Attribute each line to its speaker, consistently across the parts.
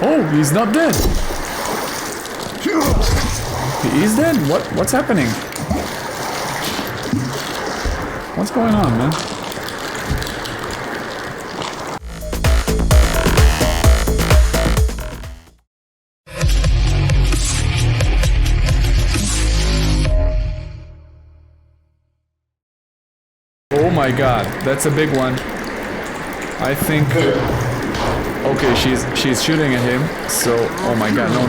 Speaker 1: Oh, he's not dead. He is dead? What's happening? What's going on, man? Oh my god, that's a big one. I think... Okay, she's shooting at him, so... Oh my god, no.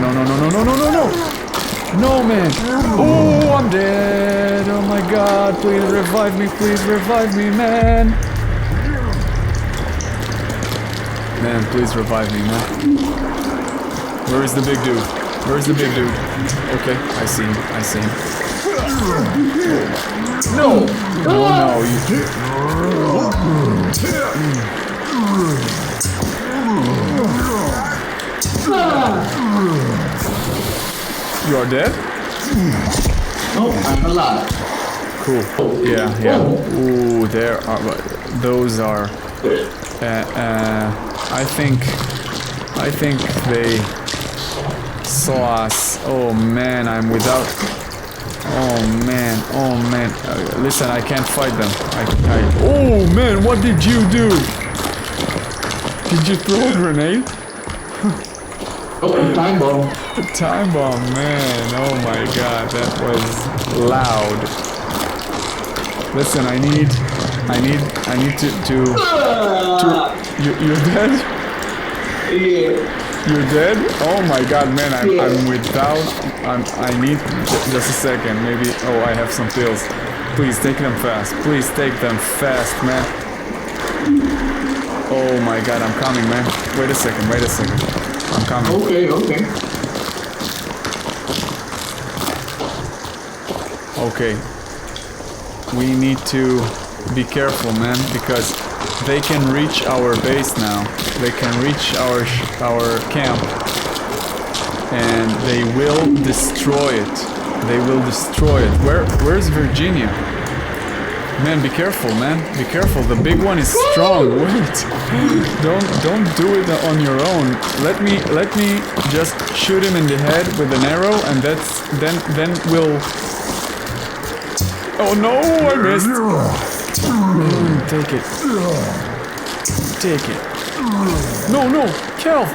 Speaker 1: No, man! Oh, I'm dead! Oh my god, please revive me, man! Man, please revive me, man. Where is the big dude? Okay, I see him. No! No, You are dead?
Speaker 2: No, I'm alive.
Speaker 1: Cool. Yeah. Ooh, those are... I think they saw us. Oh man, I'm without... Oh man. Listen, I can't fight them. Oh man, what did you do? Did you throw a grenade?
Speaker 2: Oh, time bomb.
Speaker 1: A time bomb, man. Oh my god, that was loud. Listen, I need to you're dead?
Speaker 2: Yeah.
Speaker 1: You're dead? Oh my god, man, I'm without... I need... Just a second, maybe... Oh, I have some pills. Please, take them fast. Please, take them fast, man. Oh my god, I'm coming, man. Wait a second. I'm coming.
Speaker 2: Okay.
Speaker 1: Okay. We need to be careful, man, because they can reach our base now. They can reach our camp, and they will destroy it. Where's Virginia? Man, be careful, man. Be careful. The big one is strong. Wait. Don't do it on your own. Let me just shoot him in the head with an arrow, and then we'll... Oh no, I missed. Take it. No, Kel.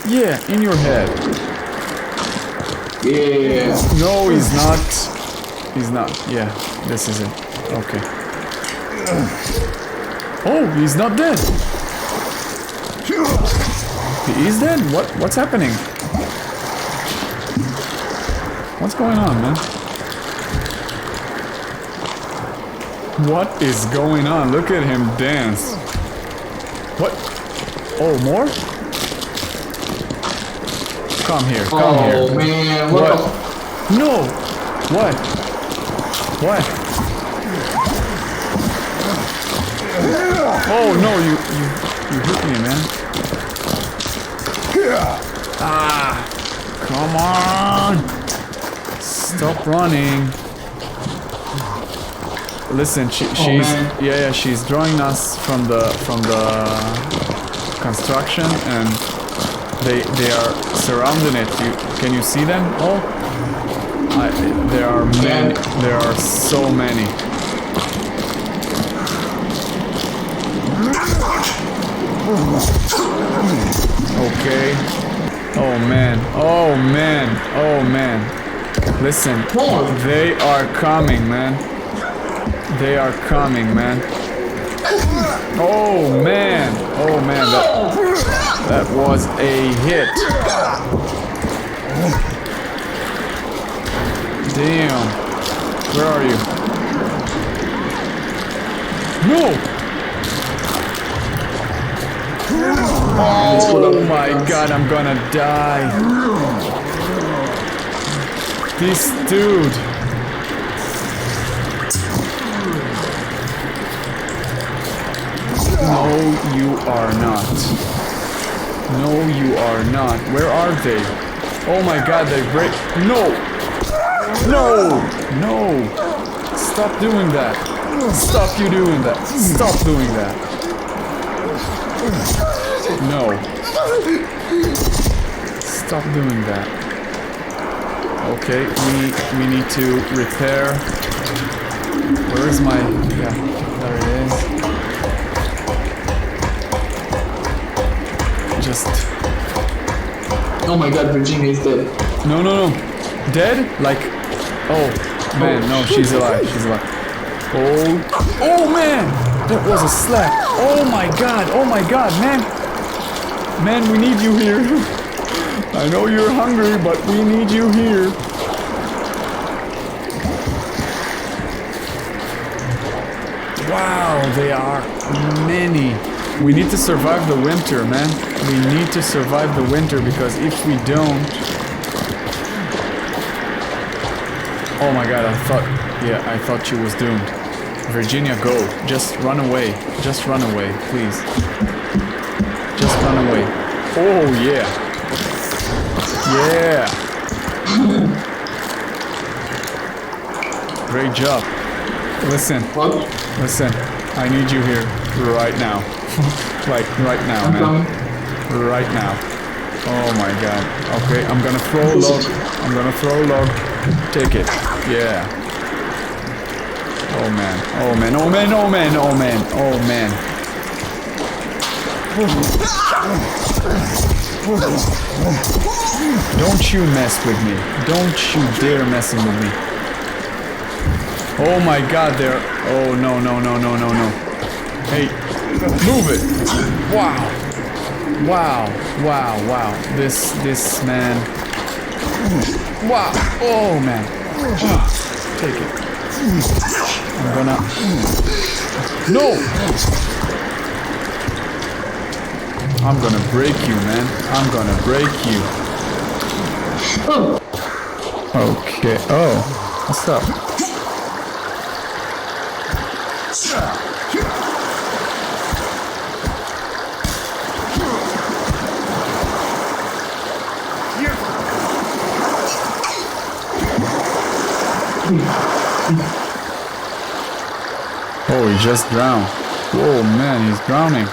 Speaker 1: Yeah, in your head.
Speaker 2: Yeah.
Speaker 1: No, he's not. Yeah, this is it. Okay. Oh, he's not dead. He is dead? What's happening? What's going on, man? What is going on? Look at him dance. What? Oh, more? Come here.
Speaker 2: Oh man, what?
Speaker 1: No! What? Oh no, you hit me, man. Ah! Come on! Stop running. Listen, she's drawing us from the construction, and they are surrounding it. Can you see them all? There are many. There are so many. Okay. Oh man. Listen, they are coming, man. Oh man, that was a hit. Damn. Where are you? No! Oh my god, I'm gonna die. This dude. No, you are not. No, you are not. Where are they? Oh my god, they break. No! Stop doing that. Stop doing that. No. Stop doing that. Okay, we need to repair. Where is my... Yeah, there it is. Just...
Speaker 2: Oh my god, Virginia is dead.
Speaker 1: No, no, no. Dead? Like... Oh, man, no, she's alive. She's alive. Oh... Oh, man! That was a slap. Oh my god, man. Man, we need you here. I know you're hungry, but we need you here. Wow, they are many. We need to survive the winter, man. We need to survive the winter because if we don't... Oh my god, I thought she was doomed. Virginia, go. Just run away. Just run away, please. Just run away. Oh, yeah. Yeah. Great job. Listen.
Speaker 2: What?
Speaker 1: Listen. I need you here right now. Like, right now, man. Right now. Oh my god. Okay, I'm gonna throw a log. I'm gonna throw a log. Take it. Yeah. Oh man. Oh man. Oh man. Oh man. Oh man. Oh man. Don't you mess with me. Don't you dare messing with me. Oh my god, they're... Oh no, no, no, no, no, no. Hey, move it. Wow. Wow. Wow, wow. This man. Wow. Oh man. Take it. I'm gonna... No! I'm gonna break you, man. I'm gonna break you. Okay. Oh. What's up? Oh, he just drowned. Whoa, man, he's drowning.